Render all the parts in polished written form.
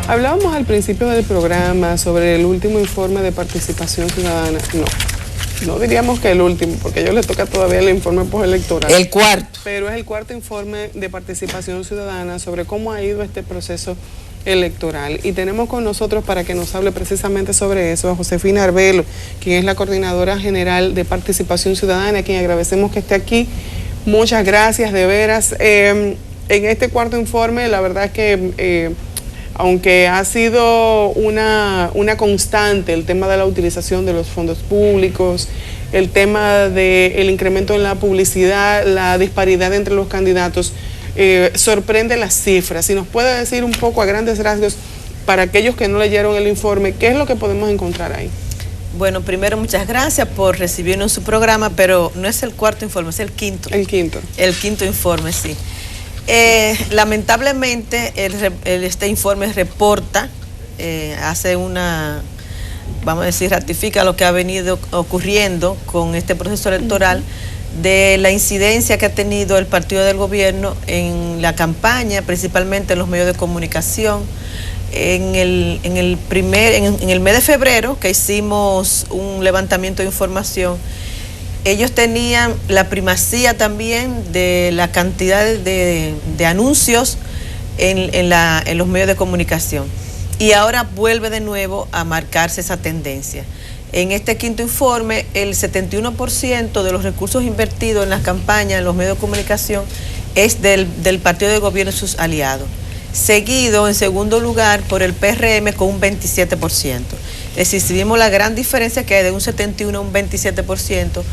Hablábamos al principio del programa sobre el último informe de participación ciudadana. No diríamos que el último, porque a ellos les toca todavía el informe postelectoral. El cuarto. Pero es el cuarto informe de participación ciudadana sobre cómo ha ido este proceso electoral. Y tenemos con nosotros, para que nos hable precisamente sobre eso, a Josefina Arbelo, quien es la coordinadora general de participación ciudadana, a quien agradecemos que esté aquí. Muchas gracias, de veras. En este cuarto informe, la verdad es que aunque ha sido una constante el tema de la utilización de los fondos públicos, el tema del incremento en la publicidad, la disparidad entre los candidatos, sorprende las cifras. Si nos puede decir un poco a grandes rasgos, para aquellos que no leyeron el informe, ¿qué es lo que podemos encontrar ahí? Bueno, primero muchas gracias por recibirnos en su programa, pero no es el cuarto informe, es el quinto. El quinto. El quinto informe, sí. Lamentablemente este informe reporta, hace una, vamos a decir, ratifica lo que ha venido ocurriendo con este proceso electoral, de la incidencia que ha tenido el partido del gobierno en la campaña, principalmente en los medios de comunicación. En el mes de febrero, que hicimos un levantamiento de información, ellos tenían la primacía también de la cantidad de anuncios en los medios de comunicación. Y ahora vuelve de nuevo a marcarse esa tendencia. En este quinto informe, el 71% de los recursos invertidos en las campañas, en los medios de comunicación, es del partido de gobierno y sus aliados. Seguido, en segundo lugar, por el PRM con un 27%. Es decir, si vimos la gran diferencia que hay de un 71% a un 27%,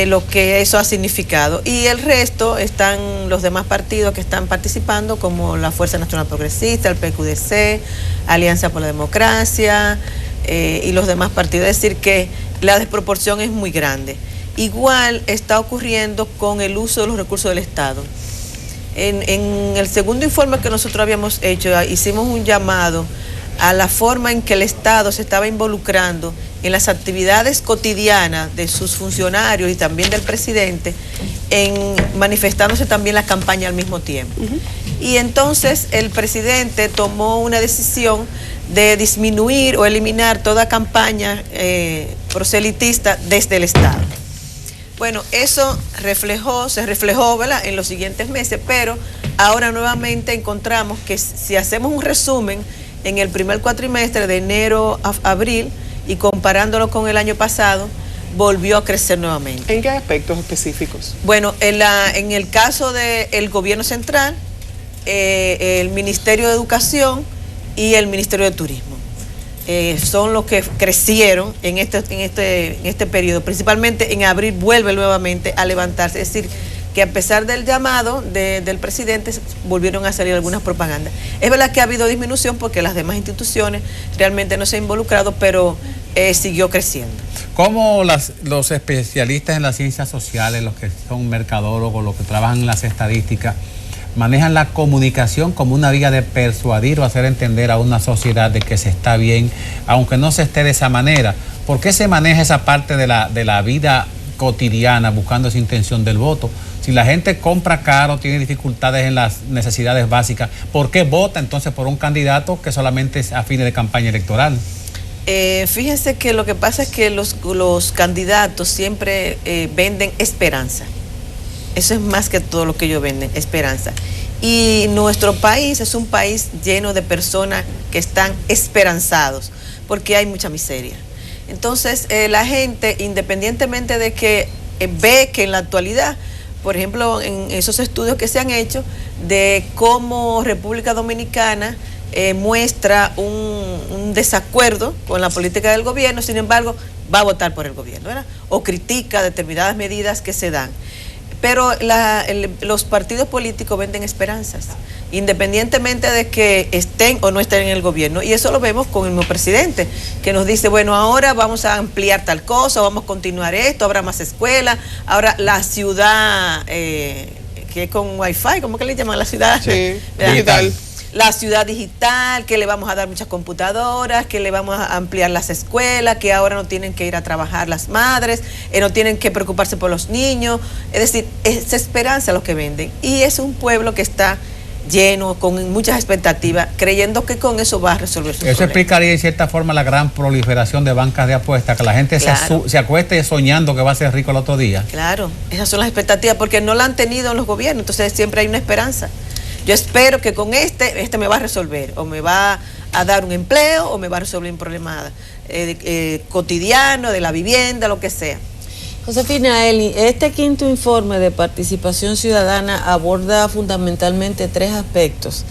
lo que eso ha significado. Y el resto están los demás partidos que están participando, como la Fuerza Nacional Progresista, el PQDC, Alianza por la Democracia y los demás partidos. Es decir, que la desproporción es muy grande. Igual está ocurriendo con el uso de los recursos del Estado. En el segundo informe que nosotros habíamos hecho, hicimos un llamado a la forma en que el Estado se estaba involucrando en las actividades cotidianas de sus funcionarios y también del presidente, manifestándose también la campaña al mismo tiempo. Y entonces el presidente tomó una decisión de disminuir o eliminar toda campaña proselitista desde el Estado. Bueno, eso se reflejó, ¿verdad?, en los siguientes meses, pero ahora nuevamente encontramos que si hacemos un resumen en el primer cuatrimestre de enero a abril y comparándolo con el año pasado, volvió a crecer nuevamente. ¿En qué aspectos específicos? Bueno, en el caso del gobierno central, el Ministerio de Educación y el Ministerio de Turismo. Son los que crecieron en este periodo. Principalmente en abril vuelve nuevamente a levantarse. Es decir, que a pesar del llamado del presidente, volvieron a salir algunas propagandas. Es verdad que ha habido disminución porque las demás instituciones realmente no se han involucrado, pero siguió creciendo. ¿Cómo los especialistas en las ciencias sociales, los que son mercadólogos, los que trabajan en las estadísticas, manejan la comunicación como una vía de persuadir o hacer entender a una sociedad de que se está bien, aunque no se esté de esa manera? ¿Por qué se maneja esa parte de la vida cotidiana buscando esa intención del voto? Si la gente compra caro, tiene dificultades en las necesidades básicas, ¿por qué vota entonces por un candidato que solamente es a fines de campaña electoral? Fíjense que lo que pasa es que los candidatos siempre venden esperanza. Eso es más que todo lo que ellos venden, esperanza. Y nuestro país es un país lleno de personas que están esperanzados, porque hay mucha miseria. Entonces, la gente, independientemente de que ve que en la actualidad, por ejemplo, en esos estudios que se han hecho, de cómo República Dominicana muestra un desacuerdo con la política del gobierno, sin embargo, va a votar por el gobierno, ¿verdad? O critica determinadas medidas que se dan. Pero los partidos políticos venden esperanzas, independientemente de que estén o no estén en el gobierno. Y eso lo vemos con el mismo presidente, que nos dice, bueno, ahora vamos a ampliar tal cosa, vamos a continuar esto, habrá más escuelas, ahora la ciudad, que es con Wi-Fi, ¿cómo que le llaman? La ciudad digital. La ciudad digital, que le vamos a dar muchas computadoras, que le vamos a ampliar las escuelas, que ahora no tienen que ir a trabajar las madres, no tienen que preocuparse por los niños. Es decir, es esperanza lo que venden. Y es un pueblo que está lleno, con muchas expectativas, creyendo que con eso va a resolver su problema. Eso explicaría en cierta forma la gran proliferación de bancas de apuestas, que la gente se acueste soñando que va a ser rico el otro día. Claro, esas son las expectativas, porque no la han tenido en los gobiernos, entonces siempre hay una esperanza. Yo espero que con este me va a resolver, o me va a dar un empleo, o me va a resolver un problema cotidiano, de la vivienda, lo que sea. Josefina, Eli, este quinto informe de participación ciudadana aborda fundamentalmente 3 aspectos.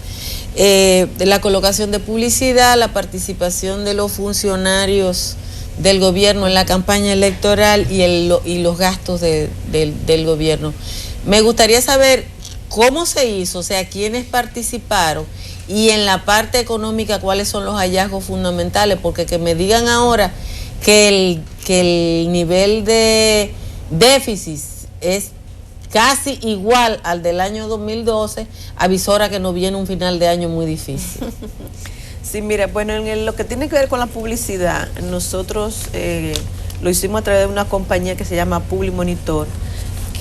La colocación de publicidad, la participación de los funcionarios del gobierno en la campaña electoral y los gastos del gobierno. Me gustaría saber cómo se hizo, o sea, quiénes participaron y en la parte económica cuáles son los hallazgos fundamentales, porque que me digan ahora que el nivel de déficit es casi igual al del año 2012, avisora que nos viene un final de año muy difícil. Sí, mira, bueno, en lo que tiene que ver con la publicidad, nosotros lo hicimos a través de una compañía que se llama Publimonitor,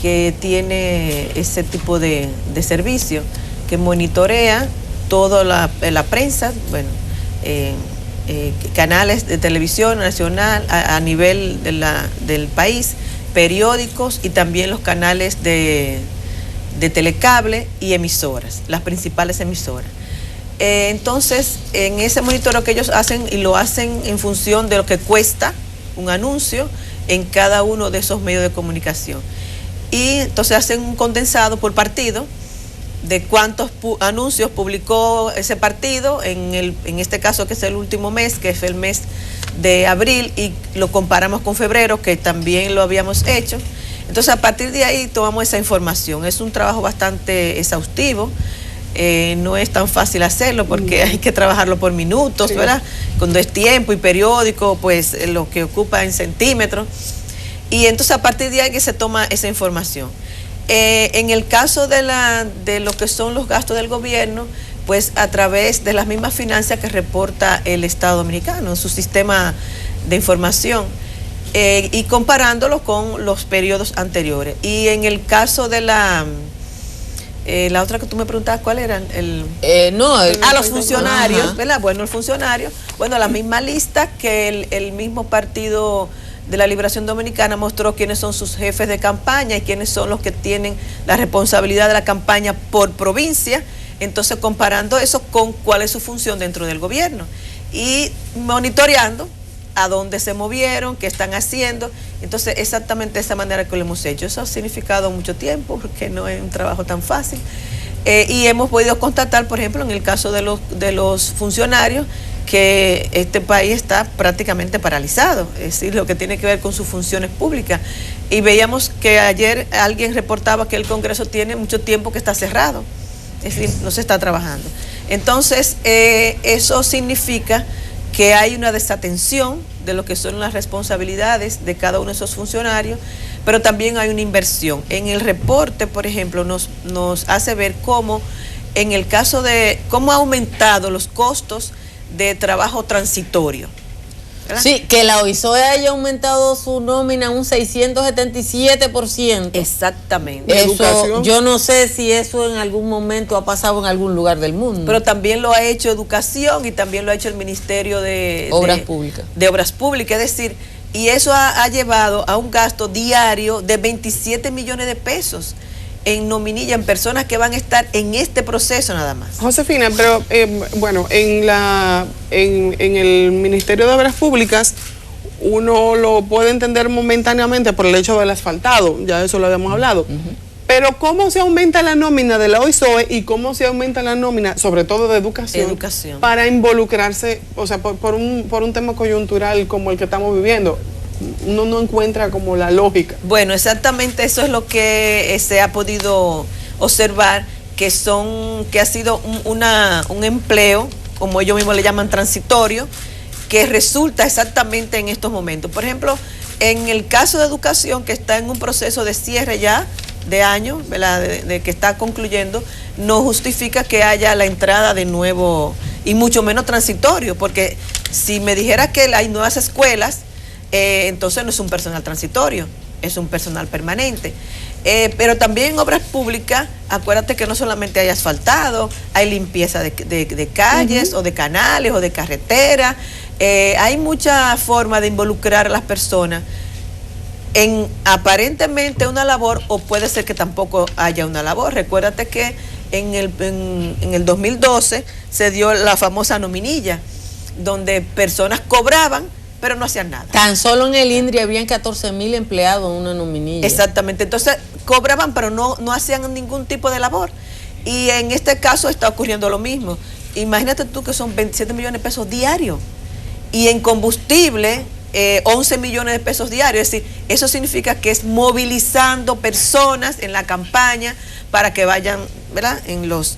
que tiene ese tipo de servicio, que monitorea toda la prensa, bueno, canales de televisión nacional a nivel del país, periódicos y también los canales de telecable y emisoras, las principales emisoras. Entonces, en ese monitoreo que ellos hacen, y lo hacen en función de lo que cuesta un anuncio en cada uno de esos medios de comunicación. Y entonces hacen un condensado por partido de cuántos anuncios publicó ese partido, en este caso que es el último mes, que es el mes de abril, y lo comparamos con febrero, que también lo habíamos hecho. Entonces, a partir de ahí tomamos esa información. Es un trabajo bastante exhaustivo, no es tan fácil hacerlo porque hay que trabajarlo por minutos, sí, ¿verdad? Cuando es tiempo y periódico, pues lo que ocupa en centímetros. Y entonces a partir de ahí que se toma esa información. En el caso de lo que son los gastos del gobierno, pues a través de las mismas finanzas que reporta el Estado Dominicano, su sistema de información, y comparándolo con los periodos anteriores. Y en el caso de la otra que tú me preguntabas, ¿cuál era? Los funcionarios, ajá, ¿verdad? Bueno, el funcionario, bueno, la misma lista que el mismo Partido de la Liberación Dominicana mostró quiénes son sus jefes de campaña y quiénes son los que tienen la responsabilidad de la campaña por provincia, entonces comparando eso con cuál es su función dentro del gobierno y monitoreando a dónde se movieron, qué están haciendo. Entonces, exactamente de esa manera que lo hemos hecho. Eso ha significado mucho tiempo, porque no es un trabajo tan fácil. Y hemos podido constatar, por ejemplo, en el caso de los funcionarios, que este país está prácticamente paralizado, es decir, lo que tiene que ver con sus funciones públicas. Y veíamos que ayer alguien reportaba que el Congreso tiene mucho tiempo que está cerrado, es decir, no se está trabajando. Entonces, eso significa que hay una desatención de lo que son las responsabilidades de cada uno de esos funcionarios, pero también hay una inversión. En el reporte, por ejemplo, nos hace ver cómo, en el caso de cómo ha aumentado los costos de trabajo transitorio, ¿verdad? Sí, que la OISOE haya aumentado su nómina un 677%. Exactamente. Eso, yo no sé si eso en algún momento ha pasado en algún lugar del mundo. Pero también lo ha hecho Educación y también lo ha hecho el Ministerio de Obras Públicas. De Obras Públicas, es decir, y eso ha llevado a un gasto diario de 27 millones de pesos en nominilla, en personas que van a estar en este proceso nada más. Josefina, pero bueno, en el Ministerio de Obras Públicas uno lo puede entender momentáneamente por el hecho del asfaltado, ya eso lo habíamos hablado. Pero ¿cómo se aumenta la nómina de la OISOE y cómo se aumenta la nómina, sobre todo de educación, para involucrarse, o sea, por un tema coyuntural como el que estamos viviendo? Uno no encuentra como la lógica. Bueno, exactamente eso es lo que se ha podido observar, que ha sido un empleo, como ellos mismos le llaman, transitorio, que resulta exactamente en estos momentos. Por ejemplo, en el caso de Educación, que está en un proceso de cierre ya de año, ¿verdad? De que está concluyendo, no justifica que haya la entrada de nuevo, y mucho menos transitorio, porque si me dijera que hay nuevas escuelas, entonces no es un personal transitorio, es un personal permanente. Pero también en obras públicas, acuérdate que no solamente hay asfaltado, hay limpieza de calles o de canales o de carretera. Hay mucha forma de involucrar a las personas en aparentemente una labor, o puede ser que tampoco haya una labor. Recuérdate que en el 2012 se dio la famosa nominilla, donde personas cobraban pero no hacían nada. Tan solo en el INDRI habían 14,000 empleados en una nominilla. Exactamente, entonces cobraban pero no hacían ningún tipo de labor. Y en este caso está ocurriendo lo mismo. Imagínate tú que son 27 millones de pesos diarios, y en combustible 11 millones de pesos diarios. Es decir, eso significa que es movilizando personas en la campaña para que vayan, ¿verdad?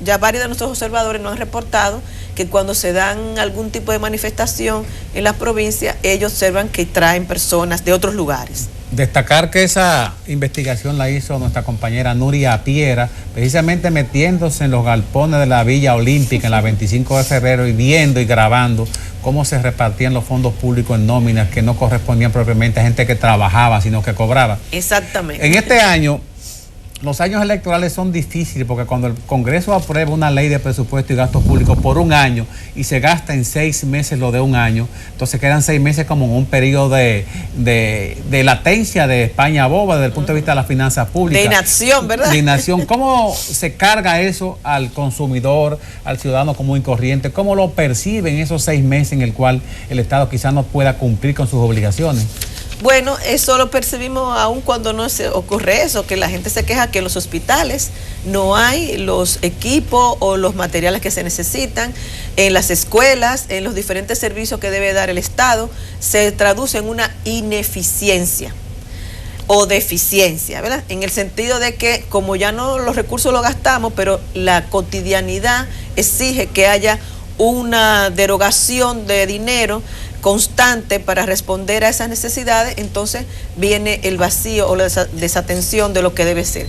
Ya varios de nuestros observadores nos han reportado que cuando se dan algún tipo de manifestación en las provincias, ellos observan que traen personas de otros lugares. Destacar que esa investigación la hizo nuestra compañera Nuria Piera, precisamente metiéndose en los galpones de la Villa Olímpica en la 25 de febrero y viendo y grabando cómo se repartían los fondos públicos en nóminas que no correspondían propiamente a gente que trabajaba, sino que cobraba. Exactamente. En este año, los años electorales son difíciles porque cuando el Congreso aprueba una ley de presupuesto y gastos públicos por un año y se gasta en 6 meses lo de un año, entonces quedan 6 meses como en un periodo de latencia de España boba desde el punto de vista de las finanzas públicas. De inacción, ¿verdad? De inacción. ¿Cómo se carga eso al consumidor, al ciudadano común y corriente? ¿Cómo lo perciben esos 6 meses en el cual el Estado quizás no pueda cumplir con sus obligaciones? Bueno, eso lo percibimos aún cuando no se ocurre eso, que la gente se queja que en los hospitales no hay los equipos o los materiales que se necesitan, en las escuelas, en los diferentes servicios que debe dar el Estado, se traduce en una ineficiencia o deficiencia, ¿verdad? En el sentido de que como ya no los recursos los gastamos, pero la cotidianidad exige que haya una derogación de dinero constante para responder a esas necesidades, entonces viene el vacío o la desatención de lo que debe ser.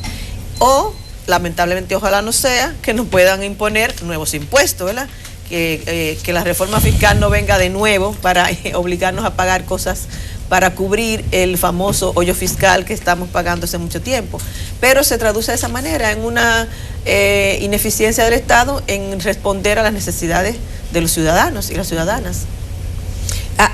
O, lamentablemente, ojalá no sea, que nos puedan imponer nuevos impuestos, ¿verdad? Que la reforma fiscal no venga de nuevo para obligarnos a pagar cosas para cubrir el famoso hoyo fiscal que estamos pagando hace mucho tiempo. Pero se traduce de esa manera, en una ineficiencia del Estado en responder a las necesidades de los ciudadanos y las ciudadanas.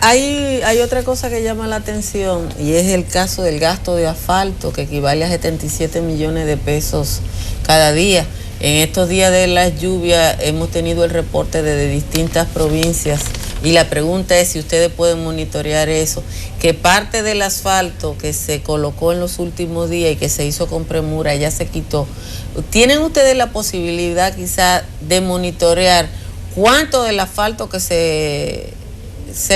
Hay otra cosa que llama la atención, y es el caso del gasto de asfalto, que equivale a 77 millones de pesos cada día. En estos días de las lluvias hemos tenido el reporte de distintas provincias, y la pregunta es si ustedes pueden monitorear eso, que parte del asfalto que se colocó en los últimos días y que se hizo con premura ya se quitó. ¿Tienen ustedes la posibilidad quizá de monitorear cuánto del asfalto que se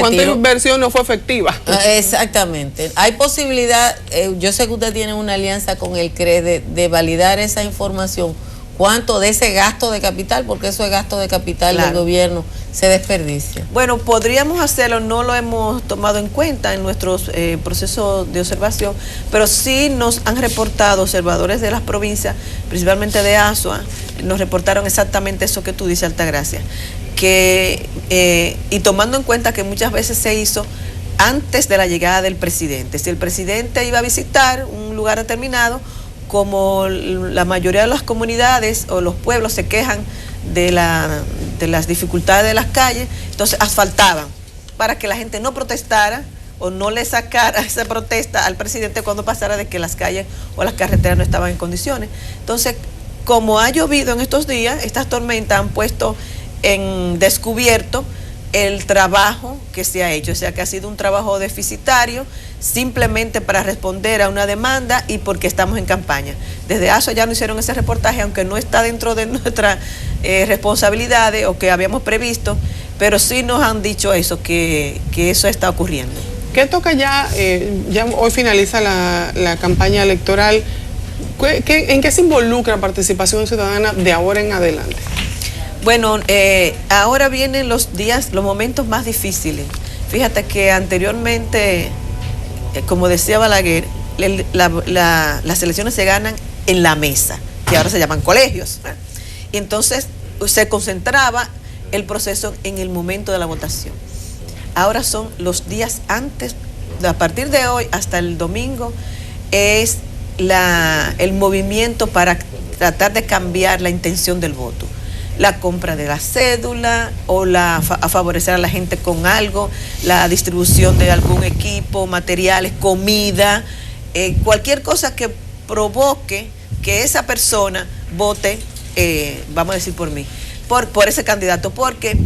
¿cuánta tiró? inversión no fue efectiva? Exactamente. Hay posibilidad, yo sé que usted tiene una alianza con el CRE de validar esa información, cuánto de ese gasto de capital, porque eso es gasto de capital del gobierno, se desperdicia. Bueno, podríamos hacerlo, no lo hemos tomado en cuenta en nuestros procesos de observación, pero sí nos han reportado observadores de las provincias, principalmente de Azua, nos reportaron exactamente eso que tú dices, Altagracia, que y tomando en cuenta que muchas veces se hizo antes de la llegada del presidente. Si el presidente iba a visitar un lugar determinado, como la mayoría de las comunidades o los pueblos se quejan de las dificultades de las calles, entonces asfaltaban para que la gente no protestara o no le sacara esa protesta al presidente cuando pasara de que las calles o las carreteras no estaban en condiciones. Entonces, como ha llovido en estos días, estas tormentas han puesto en descubierto el trabajo que se ha hecho, o sea que ha sido un trabajo deficitario simplemente para responder a una demanda y porque estamos en campaña. Desde ASO ya no hicieron ese reportaje, aunque no está dentro de nuestras responsabilidades o que habíamos previsto, pero sí nos han dicho eso, que eso está ocurriendo. ¿Qué toca ya? Ya hoy finaliza la campaña electoral. ¿En qué se involucra la participación ciudadana de ahora en adelante? Bueno, ahora vienen los momentos más difíciles. Fíjate que anteriormente, como decía Balaguer, las elecciones se ganan en la mesa, que ahora se llaman colegios. Y entonces se concentraba el proceso en el momento de la votación. Ahora son los días antes, a partir de hoy hasta el domingo, es el movimiento para tratar de cambiar la intención del voto. La compra de la cédula o a favorecer a la gente con algo, la distribución de algún equipo, materiales, comida, cualquier cosa que provoque que esa persona vote, vamos a decir por mí, por ese candidato, porque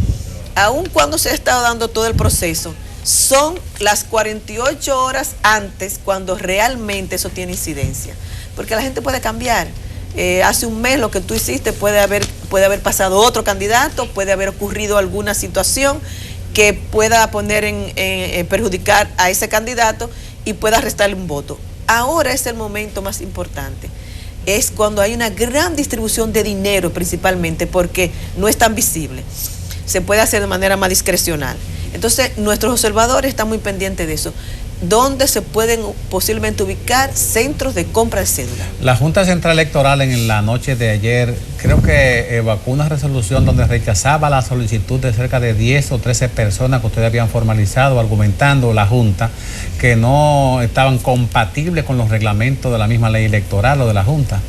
aun cuando se ha estado dando todo el proceso, son las 48 horas antes cuando realmente eso tiene incidencia, porque la gente puede cambiar. Hace un mes lo que tú hiciste puede haber pasado otro candidato, puede haber ocurrido alguna situación que pueda poner perjudicar a ese candidato y pueda restarle un voto. Ahora es el momento más importante. Es cuando hay una gran distribución de dinero principalmente, porque no es tan visible. Se puede hacer de manera más discrecional. Entonces, nuestros observadores están muy pendientes de eso. ¿Dónde se pueden posiblemente ubicar centros de compra de cédula? La Junta Central Electoral en la noche de ayer creo que evacuó una resolución donde rechazaba la solicitud de cerca de 10 o 13 personas que ustedes habían formalizado, argumentando la Junta que no estaban compatibles con los reglamentos de la misma ley electoral o de la Junta.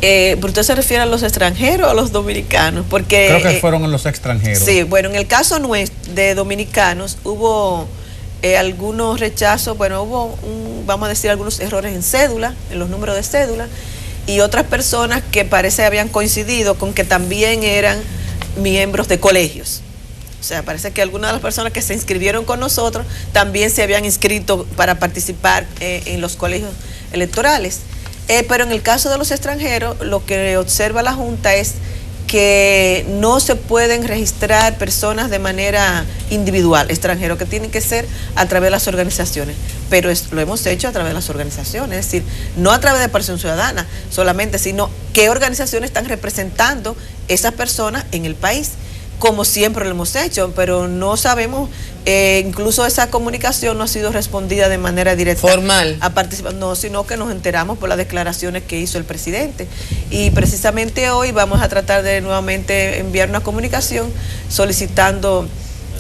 ¿Pero usted se refiere a los extranjeros o a los dominicanos? Porque creo que fueron los extranjeros. Sí, bueno, en el caso de dominicanos hubo algunos rechazos, bueno, hubo vamos a decir, algunos errores en cédula, en los números de cédula, y otras personas que parece habían coincidido con que también eran miembros de colegios. O sea, parece que algunas de las personas que se inscribieron con nosotros también se habían inscrito para participar en los colegios electorales. Pero en el caso de los extranjeros, lo que observa la Junta es que no se pueden registrar personas de manera individual, extranjeros, que tienen que ser a través de las organizaciones, pero lo hemos hecho a través de las organizaciones, es decir, no a través de Participación Ciudadana solamente, sino qué organizaciones están representando esas personas en el país, como siempre lo hemos hecho, pero no sabemos, incluso esa comunicación no ha sido respondida de manera directa. Formal. A participar, no, sino que nos enteramos por las declaraciones que hizo el presidente. Y precisamente hoy vamos a tratar de nuevamente enviar una comunicación solicitando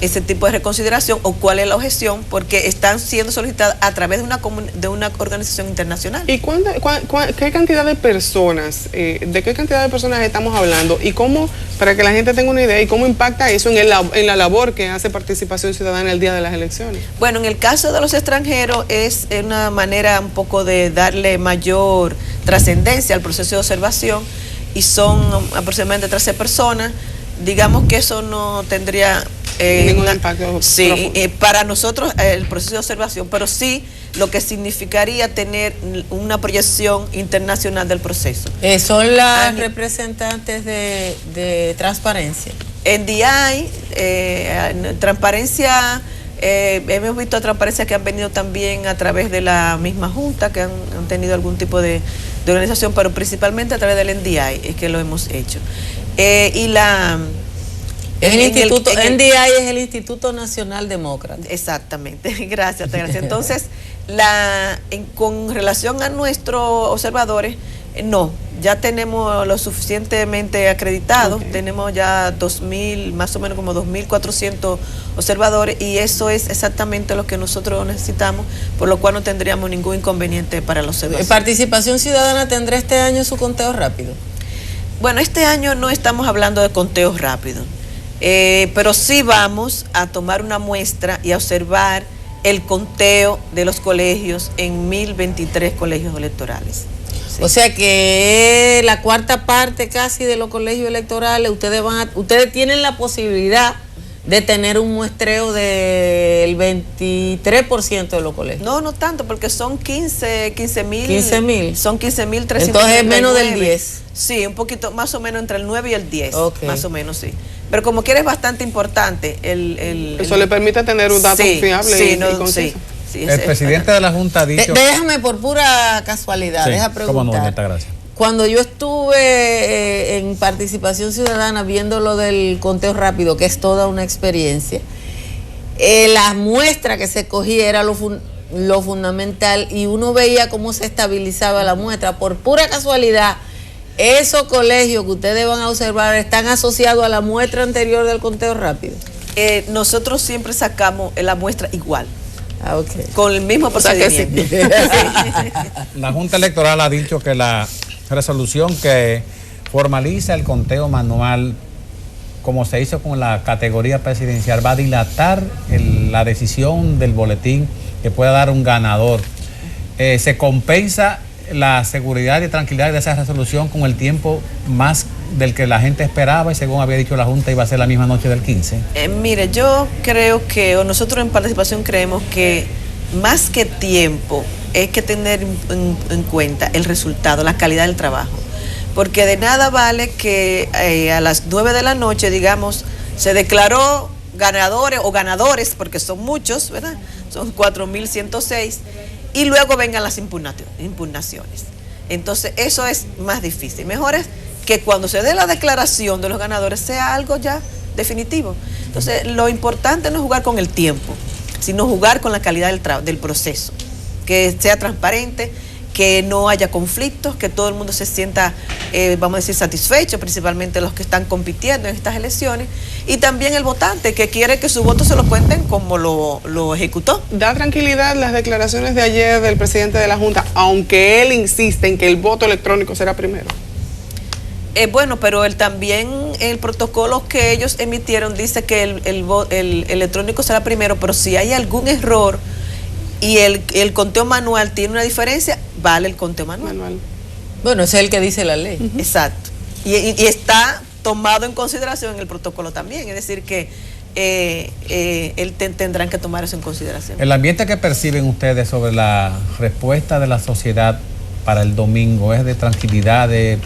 ese tipo de reconsideración o cuál es la objeción, porque están siendo solicitadas a través de una organización internacional. ¿Y qué cantidad de personas, de qué cantidad de personas estamos hablando? Y cómo, para que la gente tenga una idea, y cómo impacta eso en la labor que hace Participación Ciudadana el día de las elecciones? Bueno, en el caso de los extranjeros es una manera un poco de darle mayor trascendencia al proceso de observación, y son aproximadamente 13 personas. Digamos que eso no tendría ningún impacto. Sí, para nosotros el proceso de observación, pero sí lo que significaría tener una proyección internacional del proceso. Son las representantes de transparencia. En DI, transparencia, hemos visto transparencia que han venido también a través de la misma Junta, que han tenido algún tipo de organización, pero principalmente a través del NDI es que lo hemos hecho. NDI es el Instituto Nacional Demócrata. Exactamente, gracias. Entonces, con relación a nuestros observadores, no, ya tenemos lo suficientemente acreditados, tenemos ya 2.000, más o menos como 2.400 observadores, y eso es exactamente lo que nosotros necesitamos, por lo cual no tendríamos ningún inconveniente para los observadores. ¿Participación Ciudadana tendrá este año su conteo rápido? Bueno, este año no estamos hablando de conteos rápidos, pero sí vamos a tomar una muestra y a observar el conteo de los colegios en 1.023 colegios electorales. Sí. O sea que la cuarta parte casi de los colegios electorales, ustedes tienen la posibilidad de tener un muestreo del 23% de los colegios. No, no tanto, porque son 15.000. 15.000. Son 15.300. Entonces es menos del 10. Sí, un poquito, más o menos entre el 9 y el 10. Okay. Más o menos, sí. Pero como quiera es bastante importante. Eso le permite tener un dato fiable y conciso. Sí, el presidente de la Junta ha dicho... Déjame por pura casualidad, deja preguntar. Cómo no, gracias. Cuando yo estuve en Participación Ciudadana viendo lo del conteo rápido, que es toda una experiencia, la muestra que se cogía era lo fundamental, y uno veía cómo se estabilizaba la muestra. Por pura casualidad, esos colegios que ustedes van a observar están asociados a la muestra anterior del conteo rápido. Nosotros siempre sacamos la muestra igual. Ah, ok. Con el mismo procedimiento. O sea que La Junta Electoral ha dicho que la resolución que formaliza el conteo manual, como se hizo con la categoría presidencial, va a dilatar la decisión del boletín que pueda dar un ganador. Se compensa la seguridad y tranquilidad de esa resolución con el tiempo más del que la gente esperaba, y según había dicho la Junta iba a ser la misma noche del 15. Mire, yo creo que, o nosotros en participación creemos que más que tiempo hay que tener en cuenta el resultado, la calidad del trabajo, porque de nada vale que a las 9 de la noche, digamos, se declaró ganadores o ganadores, porque son muchos, ¿verdad? Son 4.106, y luego vengan las impugnaciones. Entonces eso es más difícil. Mejor es que cuando se dé la declaración de los ganadores sea algo ya definitivo. Entonces lo importante no es jugar con el tiempo, sino jugar con la calidad del proceso, que sea transparente, que no haya conflictos, que todo el mundo se sienta, vamos a decir, satisfecho, principalmente los que están compitiendo en estas elecciones, y también el votante que quiere que su voto se lo cuenten como lo ejecutó. Da tranquilidad las declaraciones de ayer del presidente de la Junta, aunque él insiste en que el voto electrónico será primero. Bueno, pero también el protocolo que ellos emitieron dice que el electrónico será primero, pero si hay algún error y el conteo manual tiene una diferencia, vale el conteo manual. Bueno, ese es el que dice la ley. Exacto. Y está tomado en consideración en el protocolo también, es decir que tendrán que tomar eso en consideración. El ambiente que perciben ustedes sobre la respuesta de la sociedad para el domingo es de tranquilidad, de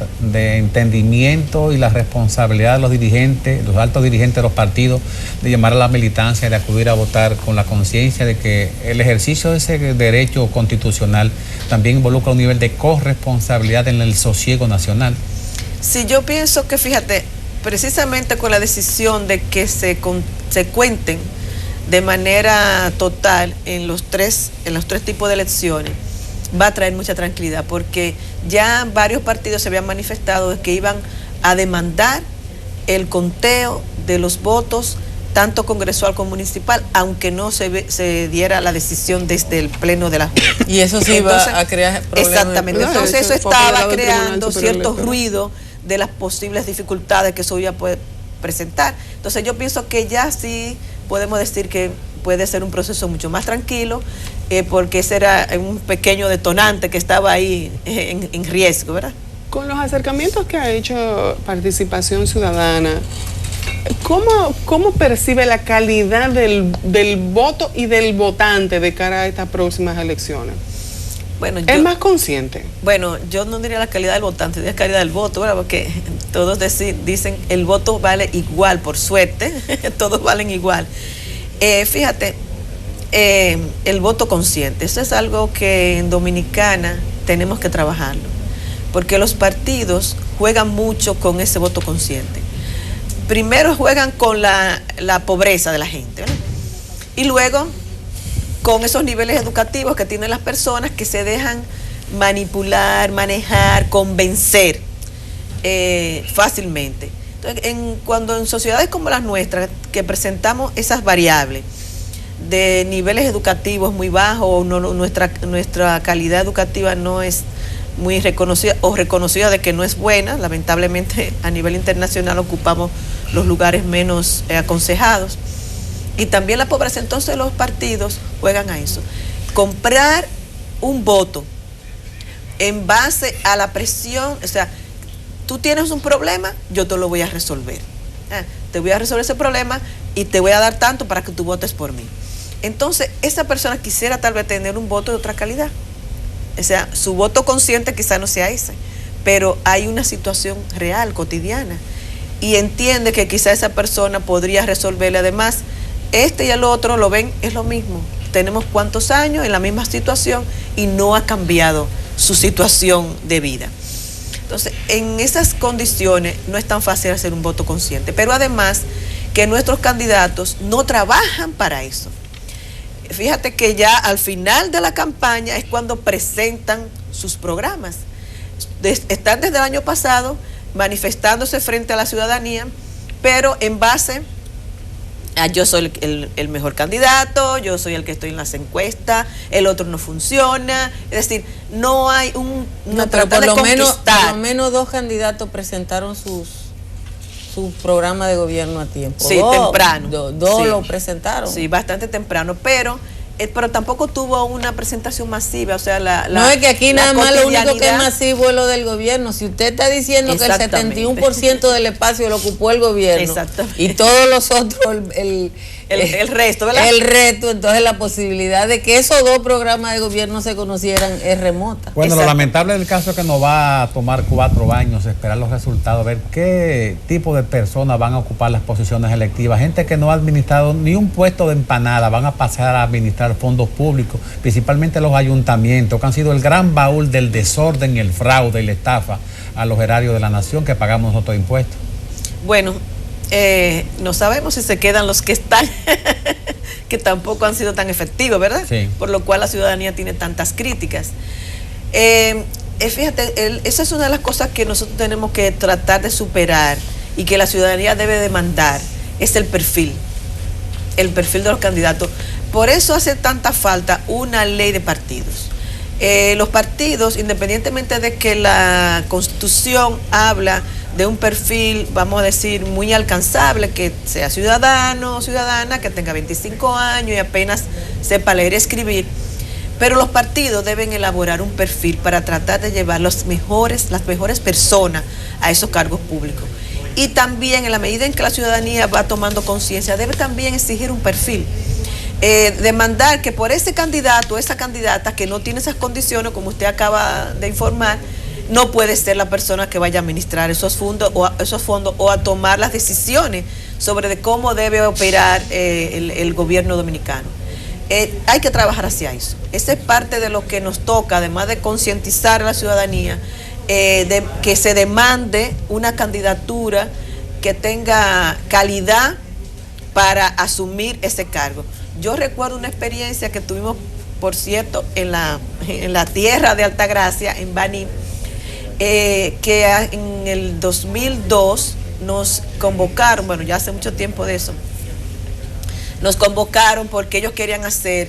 entendimiento, y la responsabilidad de los dirigentes, los altos dirigentes de los partidos, de llamar a la militancia, de acudir a votar con la conciencia de que el ejercicio de ese derecho constitucional también involucra un nivel de corresponsabilidad en el sosiego nacional. Sí, yo pienso que, fíjate, precisamente con la decisión de que se cuenten de manera total en los tres tipos de elecciones, va a traer mucha tranquilidad, porque ya varios partidos se habían manifestado de que iban a demandar el conteo de los votos, tanto congresual como municipal, aunque no se diera la decisión desde el pleno de la Junta. Y eso sí va a crear problemas. Exactamente, entonces eso estaba creando cierto ruido de las posibles dificultades que eso iba a poder presentar. Entonces yo pienso que ya sí podemos decir que puede ser un proceso mucho más tranquilo, porque ese era un pequeño detonante que estaba ahí en riesgo, ¿verdad? Con los acercamientos que ha hecho Participación Ciudadana, ¿cómo percibe la calidad del voto y del votante de cara a estas próximas elecciones? Bueno, ¿Es más consciente? Bueno, yo no diría la calidad del votante, diría la calidad del voto, ¿verdad? Porque todos dicen el voto vale igual, por suerte, todos valen igual. Fíjate, el voto consciente, eso es algo que en Dominicana tenemos que trabajarlo, porque los partidos juegan mucho con ese voto consciente. Primero juegan con la pobreza de la gente, ¿verdad? Y luego con esos niveles educativos que tienen las personas que se dejan manipular, manejar, convencer fácilmente. Entonces, cuando en sociedades como las nuestras, que presentamos esas variables de niveles educativos muy bajos, o nuestra calidad educativa no es muy reconocida, o reconocida de que no es buena, lamentablemente a nivel internacional ocupamos los lugares menos aconsejados, y también la pobreza, entonces los partidos juegan a eso. Comprar un voto en base a la presión, o sea, tú tienes un problema, yo te lo voy a resolver. Te voy a resolver ese problema y te voy a dar tanto para que tú votes por mí. Entonces, esa persona quisiera tal vez tener un voto de otra calidad. O sea, su voto consciente quizá no sea ese, pero hay una situación real, cotidiana, y entiende que quizá esa persona podría resolverle. Además, y el otro lo ven, es lo mismo. Tenemos cuántos años en la misma situación y no ha cambiado su situación de vida. Entonces, en esas condiciones no es tan fácil hacer un voto consciente, pero además que nuestros candidatos no trabajan para eso. Fíjate que ya al final de la campaña es cuando presentan sus programas. Están desde el año pasado manifestándose frente a la ciudadanía, pero en base yo soy el mejor candidato, yo soy el que estoy en las encuestas, el otro no funciona. Es decir, no hay una pero trata de conquistar. por lo menos 2 candidatos presentaron su programa de gobierno a tiempo. Sí, temprano. Dos sí. lo presentaron. Sí, bastante temprano, pero tampoco tuvo una presentación masiva, o sea, no, es que aquí nada más lo único que es cotidianidad. masivo es lo del gobierno. Si usted está diciendo que el 71% del espacio lo ocupó el gobierno y todos los otros, el resto, ¿verdad? El resto, entonces la posibilidad de que esos 2 programas de gobierno se conocieran es remota. Bueno, lo lamentable del caso es que nos va a tomar 4 años esperar los resultados, ver qué tipo de personas van a ocupar las posiciones electivas. Gente que no ha administrado ni un puesto de empanada, van a pasar a administrar fondos públicos, principalmente los ayuntamientos, que han sido el gran baúl del desorden, el fraude y la estafa a los erarios de la nación que pagamos nosotros impuestos. Bueno, no sabemos si se quedan los que están, que tampoco han sido tan efectivos, ¿verdad? Sí. Por lo cual la ciudadanía tiene tantas críticas. Fíjate, esa es una de las cosas que nosotros tenemos que tratar de superar y que la ciudadanía debe demandar, es el perfil de los candidatos. Por eso hace tanta falta una ley de partidos. Los partidos, independientemente de que la Constitución habla de un perfil, vamos a decir, muy alcanzable, que sea ciudadano o ciudadana, que tenga 25 años y apenas sepa leer y escribir, pero los partidos deben elaborar un perfil para tratar de llevar las mejores personas a esos cargos públicos. Y también, en la medida en que la ciudadanía va tomando conciencia, debe también exigir un perfil. Demandar que por ese candidato o esa candidata que no tiene esas condiciones, como usted acaba de informar, no puede ser la persona que vaya a administrar esos fondos o a tomar las decisiones sobre de cómo debe operar el gobierno dominicano. Hay que trabajar hacia eso. Esa es parte de lo que nos toca, además de concientizar a la ciudadanía, de que se demande una candidatura que tenga calidad para asumir ese cargo. Yo recuerdo una experiencia que tuvimos, por cierto, en la tierra de Altagracia, en Baní, que en el 2002 nos convocaron, bueno, ya hace mucho tiempo de eso, nos convocaron porque ellos querían hacer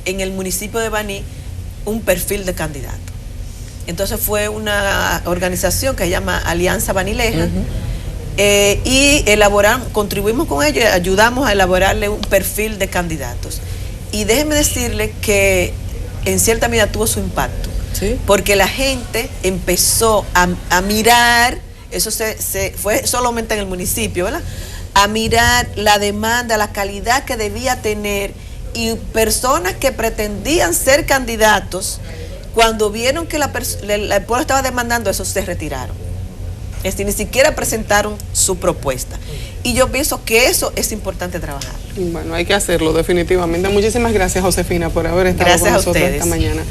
en el municipio de Baní un perfil de candidato. Entonces fue una organización que se llama Alianza Banileja, y contribuimos con ellos, ayudamos a elaborarle un perfil de candidatos. Y déjeme decirle que en cierta medida tuvo su impacto, ¿sí? Porque la gente empezó a mirar, eso fue solamente en el municipio, ¿verdad? A mirar la demanda, la calidad que debía tener, y personas que pretendían ser candidatos, cuando vieron que el pueblo estaba demandando eso, se retiraron. Es decir, ni siquiera presentaron su propuesta. Y yo pienso que eso es importante trabajar. Bueno, hay que hacerlo definitivamente. Muchísimas gracias, Josefina, por haber estado con nosotros esta mañana.